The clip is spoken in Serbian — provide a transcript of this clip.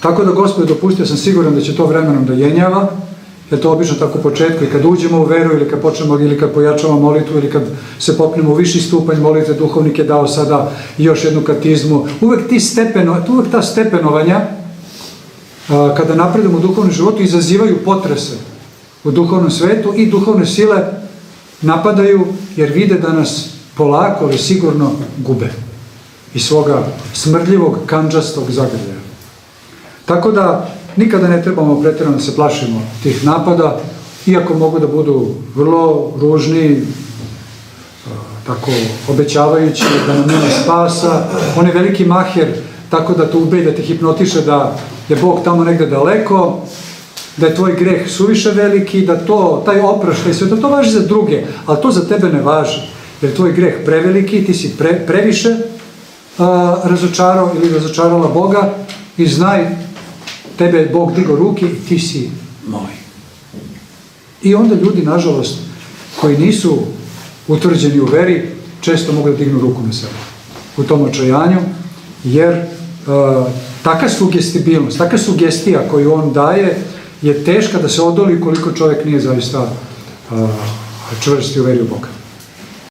Tako da, Gospod dopustio, sam siguran da će to vremenom da jenjava, jer to obično tako u početku, i kad uđemo u veru, ili kad počnemo, ili kad pojačamo molitvu, ili kad se popnemo u viši stupanj molitve, duhovnik je dao sada još jednu katizmu. Uvek ta stepenovanja, kada napredujemo u duhovnom životu, izazivaju potrese u duhovnom svetu i duhovne sile napadaju, jer vide da nas polako, ali sigurno gube iz svoga smrdljivog, kandžastog zagrljaja. Tako da nikada ne trebamo pretjerano da se plašimo tih napada, iako mogu da budu vrlo ružni, tako obećavajući da nam nema spasa. On je veliki maher, tako da te ubedi, da te hipnotiše da je Bog tamo negde daleko, da je tvoj greh suviše veliki, da taj oproštaj, sve to važi za druge, ali to za tebe ne važi, jer tvoj greh preveliki, ti si previše razočarao ili razočarala Boga, i znaj, tebe je Bog digao ruke i ti si moj. I onda ljudi, nažalost, koji nisu utvrđeni u veri, često mogu da dignu ruku na sebe u tom očajanju, jer taka sugestibilnost, taka sugestija koju on daje je teška da se odoli koliko čovjek nije zaista čvrsti u veri u Boga.